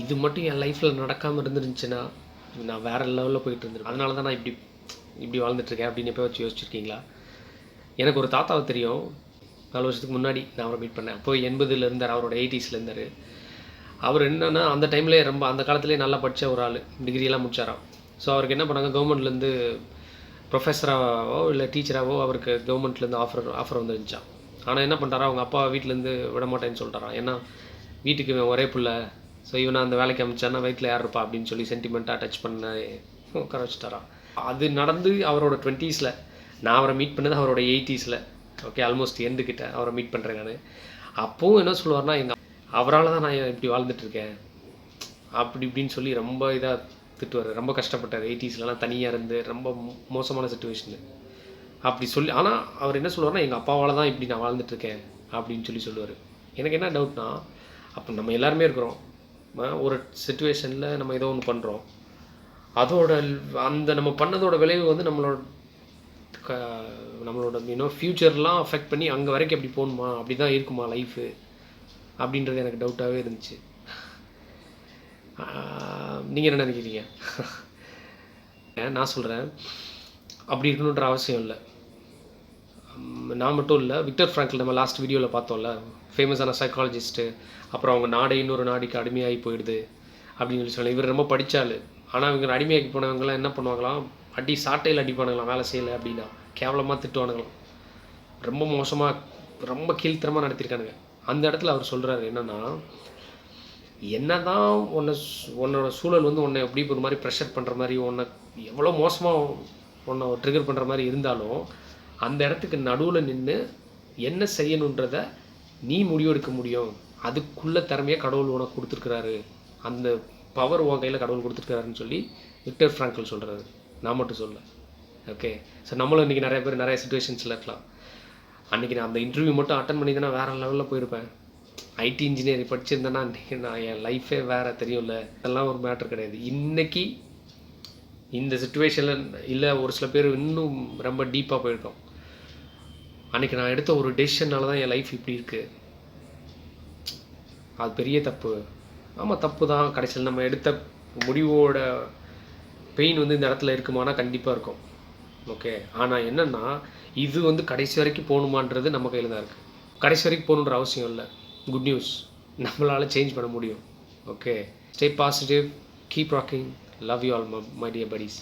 இது மட்டும் என் லைஃப்பில் நடக்காமல் இருந்துருந்துச்சுன்னா நான் வேறு லெவலில் போயிட்டு இருந்திருக்கேன். அதனால தான் நான் இப்படி வாழ்ந்துட்டுருக்கேன் அப்படின்னு எப்போ வச்சு யோசிச்சிருக்கீங்களா? எனக்கு ஒரு தாத்தாவை தெரியும். 4 வருஷத்துக்கு முன்னாடி நான் அவரை மீட் பண்ணேன். அப்போ 80ல் இருந்தார். அவரோட 80ஸ்ல இருந்தார். அவர் என்னென்னா அந்த டைம்லேயே ரொம்ப அந்த காலத்துலேயே நல்லா படித்த ஒரு ஆள். டிகிரியெல்லாம் முடிச்சாராம். ஸோ அவருக்கு என்ன பண்ணாங்க, கவர்மெண்ட்லேருந்து ப்ரொஃபஸராகவோ இல்லை டீச்சராகவோ அவருக்கு கவர்மெண்ட்லேருந்து ஆஃபர் வந்துருந்துச்சான். ஆனால் என்ன பண்ணிட்டாரா, அவங்க அப்பா வீட்டிலேருந்து விட மாட்டேன்னு சொல்லிட்டாரான். ஏன்னா வீட்டுக்கு இவன் ஒரே பிள்ளை, ஸோ இவனை அந்த வேலைக்கு அமைச்சானா வயிற்றில் யார் இருப்பா அப்படின்னு சொல்லி சென்டிமெண்ட்டாக டச் பண்ண உட்கார வச்சுட்டாரான். அது நடந்து அவரோட 20ஸ்ல, நான் அவரை மீட் பண்ணது அவரோட 80ஸ்ல. ஓகே, ஆல்மோஸ்ட் எண்டுக்கிட்ட அவரை மீட் பண்ணுறேன் நான். அப்போவும் என்ன சொல்லுவார்னா, அவரால் தான் நான் இப்படி வாழ்ந்துட்டுருக்கேன் அப்படி இப்படின்னு சொல்லி ரொம்ப இதாக திட்டுவார். ரொம்ப கஷ்டப்பட்டார் 80ஸ்லாம், தனியாக இருந்து ரொம்ப மோசமான சுச்சுவேஷனு அப்படி சொல்லி. ஆனால் அவர் என்ன சொல்லுவார்னா, எங்கள் அப்பாவால் தான் இப்படி நான் வாழ்ந்துட்டுருக்கேன் அப்படின்னு சொல்லி சொல்லுவார். எனக்கு என்ன டவுட்னா, அப்போ நம்ம எல்லாருமே இருக்கிறோம், ஒரு சுச்சுவேஷனில் நம்ம ஏதோ ஒன்று பண்ணுறோம், அதோட அந்த நம்ம பண்ணதோட விளைவு வந்து நம்மளோட ஃப்யூச்சர்லாம் அஃபெக்ட் பண்ணி அங்கே வரைக்கும் எப்படி போகணுமா, அப்படி தான் இருக்குமா லைஃபு அப்படின்றது எனக்கு டவுட்டாகவே இருந்துச்சு. நீங்கள் என்ன நினைக்கிறீங்க? நான் சொல்கிறேன், அப்படி இருக்கணுன்ற அவசியம் இல்லை. நான் மட்டும் இல்லை, விக்டர் ஃப்ராங்க்ல் நம்ம லாஸ்ட் வீடியோவில் பார்த்தோம்ல, ஃபேமஸான சைக்காலஜிஸ்ட்டு. அப்புறம் அவங்க நாடே இன்னொரு நாடுக்கு அடிமையாகி போயிடுது அப்படின்னு சொல்லி சொன்னாங்க. இவர் ரொம்ப படித்தாள், ஆனால் இவங்க அடிமையாகி போனவங்களாம் என்ன பண்ணுவாங்களாம், சாட்டையில் அடிப்பானுங்களாம் வேலை செய்யலை அப்படின்னா, கேவலமாக திட்டுவானுங்களாம், ரொம்ப மோசமாக ரொம்ப கீழ்த்தரமாக நடத்தியிருக்கானுங்க. அந்த இடத்துல அவர் சொல்கிறாரு என்னென்னா, என்ன தான் உன்னோட சூழல் வந்து உன்னை எப்படி ஒரு மாதிரி ப்ரெஷர் பண்ணுற மாதிரி, உன்னை எவ்வளோ மோசமாக உன்னை ட்ரிகர் பண்ணுற மாதிரி இருந்தாலும், அந்த இடத்துக்கு நடுவில் நின்று என்ன செய்யணுன்றதை நீ முடிவெடுக்க முடியும். அதுக்குள்ளே திறமையாக கடவுள் உனக்கு கொடுத்துருக்குறாரு, அந்த பவர் உன் கையில் கடவுள் கொடுத்துருக்காருன்னு சொல்லி விக்டர் ஃப்ராங்க்ல் சொல்கிறாரு. நான் மட்டும் சொல்ல. ஓகே, ஸோ நம்மளும் இன்றைக்கி நிறைய பேர் நிறைய சுச்சுவேஷன்ஸில் இருக்கலாம். அன்றைக்கி நான் அந்த இன்டர்வியூ மட்டும் அட்டன் பண்ணி தானே வேறு லெவலில் போயிருப்பேன். ஐடி இன்ஜினியரிங் படிச்சிருந்தேன்னா இன்றைக்கி நான் என் லைஃபே வேறு, தெரியும்ல. அதெல்லாம் ஒரு மேட்ரு கிடையாது. இன்றைக்கி இந்த சுச்சுவேஷனில் இல்லை, ஒரு சில பேர் இன்னும் ரொம்ப டீப்பாக போயிருக்கோம். அன்றைக்கி நான் எடுத்த ஒரு டெசிஷனால தான் என் லைஃப் இப்படி இருக்குது. அது பெரிய தப்பு. ஆமாம், தப்பு தான். கடைசியில் நம்ம எடுத்த முடிவோட பெயின் வந்து இந்த இடத்துல இருக்குமானா கண்டிப்பாக இருக்கும். ஓகே, ஆனால் என்னென்னா, இது வந்து கடைசி வரைக்கும் போகணுமான்றது நம்ம கையில் தான் இருக்குது. கடைசி வரைக்கும் போகணுன்ற அவசியம் இல்லை. குட் நியூஸ், நம்மளால் சேஞ்ச் பண்ண முடியும். Okay, stay positive, keep rocking, love you all my dear buddies.